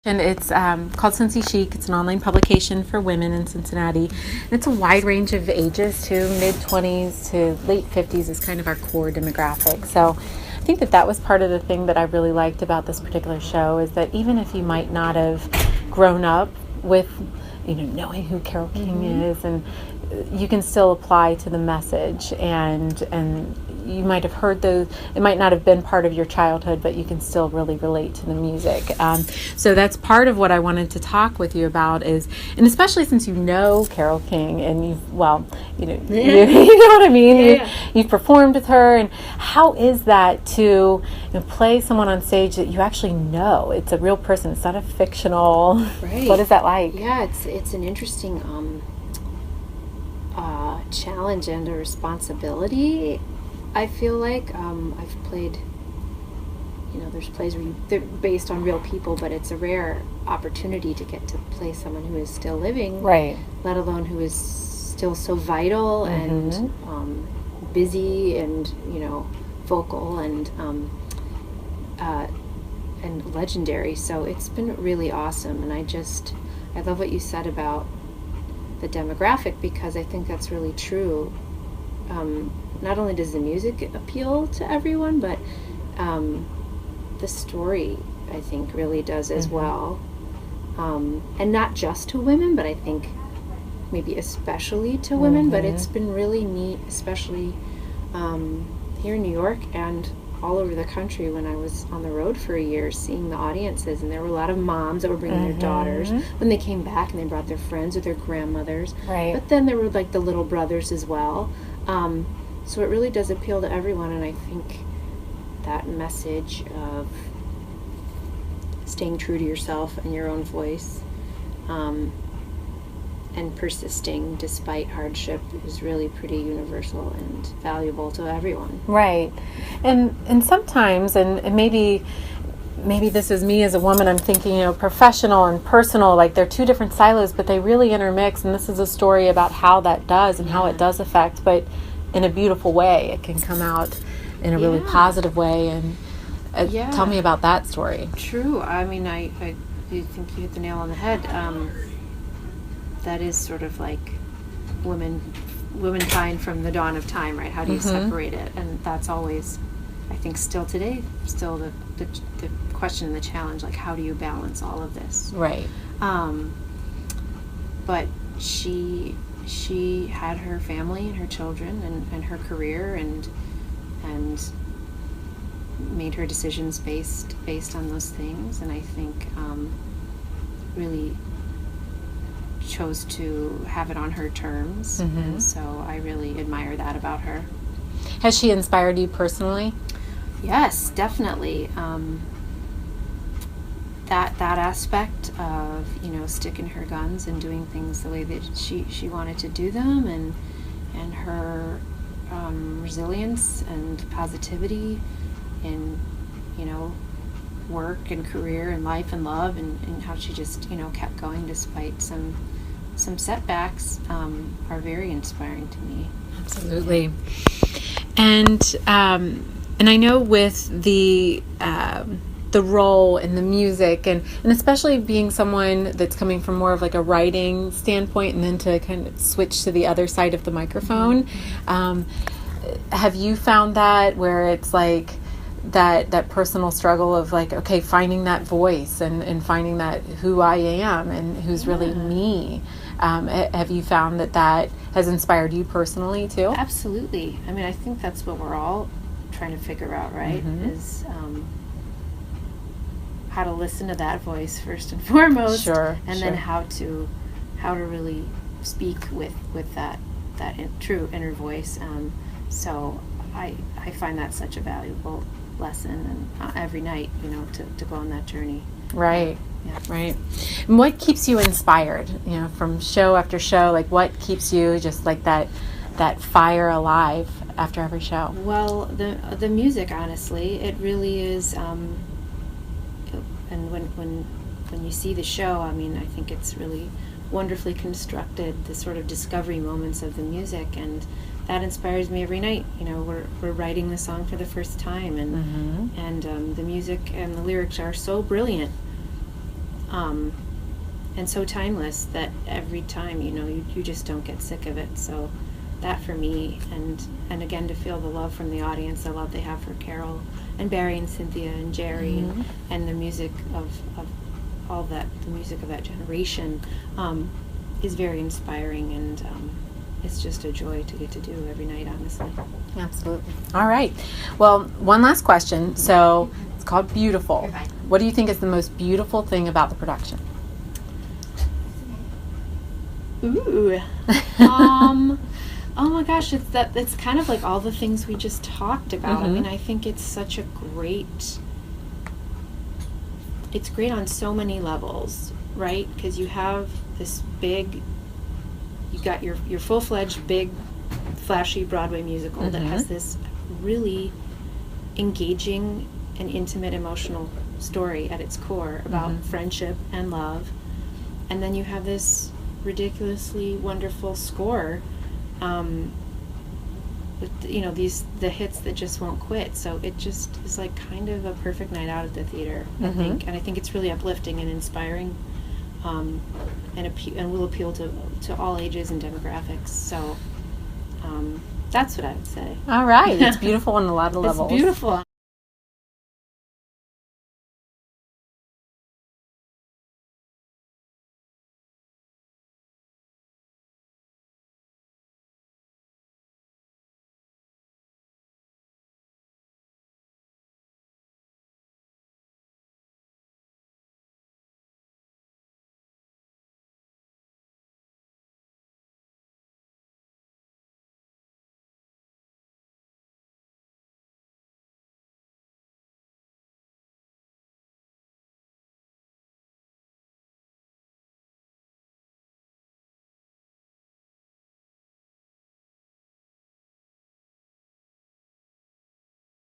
And it's called Cincy Chic. It's an online publication for women in Cincinnati. And it's a wide range of ages too, mid-20s to late 50s is kind of our core demographic. So I think that was part of the thing that I really liked about this particular show, is that even if you might not have grown up with, knowing who Carole King is, and you can still apply to the message, and you might have heard those. It might not have been part of your childhood, but you can still really relate to the music. So that's part of what I wanted to talk with you about is, and especially since you know Carole King and you know what I mean. You've performed with her, and how is that to play someone on stage that you actually know? It's a real person. It's not a fictional. Right. What is that like? Yeah, it's an interesting challenge and a responsibility. I feel like I've played, there's plays where they're based on real people, but it's a rare opportunity to get to play someone who is still living, right? Let alone who is still so vital and busy and vocal and legendary. So it's been really awesome, and I love what you said about the demographic, because I think that's really true. Not only does the music appeal to everyone, but the story, I think, really does as well. And not just to women, but I think maybe especially to women. But it's been really neat, especially here in New York and all over the country when I was on the road for a year, seeing the audiences. And there were a lot of moms that were bringing their daughters when they came back, and they brought their friends or their grandmothers. Right. But then there were like the little brothers as well. So it really does appeal to everyone, and I think that message of staying true to yourself and your own voice, and persisting despite hardship is really pretty universal and valuable to everyone. Right. And sometimes, and maybe this is me as a woman, I'm thinking, professional and personal, like they're two different silos, but they really intermix, and this is a story about how that does and how it does affect, but in a beautiful way. It can come out in a really positive way, and tell me about that story. True. I mean, I do think you hit the nail on the head. That is sort of like womankind from the dawn of time, right? How do you separate it? And that's always, I think, still today, still the question and the challenge, like how do you balance all of this? Right. But she had her family and her children and her career and made her decisions based on those things, and I think really chose to have it on her terms, and so I really admire that about her. Has she inspired you personally? Yes, definitely. That aspect of sticking her guns and doing things the way that she wanted to do them, and her resilience and positivity in work and career and life and love, and how she just kept going despite some setbacks are very inspiring to me. Absolutely. And I know with the role in the music, and especially being someone that's coming from more of like a writing standpoint, and then to kind of switch to the other side of the microphone, have you found that where it's like that personal struggle of like, okay, finding that voice and finding that who I am and who's really me? Have you found that has inspired you personally too? Absolutely. I mean, I think that's what we're all trying to figure out, right? Is how to listen to that voice first and foremost, sure, and then how to really speak with that true inner voice. So I find that such a valuable lesson, and every night, to go on that journey. Right. Yeah. Right. And what keeps you inspired, from show after show? Like, what keeps you just like that fire alive after every show? Well, the music, honestly, it really is. And when you see the show, I mean, I think it's really wonderfully constructed, the sort of discovery moments of the music, and that inspires me every night. We're writing the song for the first time, and the music and the lyrics are so brilliant. and so timeless that every time, you just don't get sick of it. So that for me, and again, to feel the love from the audience, the love they have for Carole and Barry and Cynthia and Jerry, and the music of all that, the music of that generation, is very inspiring, and it's just a joy to get to do every night, honestly. Absolutely. All right. Well, one last question. So it's called Beautiful. What do you think is the most beautiful thing about the production? Ooh. Oh my gosh, it's kind of like all the things we just talked about. I mean, I think it's such a it's great on so many levels, right? Because you have this big, you got your full-fledged, big, flashy Broadway musical that has this really engaging and intimate emotional story at its core about friendship and love. And then you have this ridiculously wonderful score with the hits that just won't quit. So it just is like kind of a perfect night out at the theater, I think. And I think it's really uplifting and inspiring, and will appeal to all ages and demographics. So that's what I would say. All right. It's beautiful on a lot of levels. It's beautiful.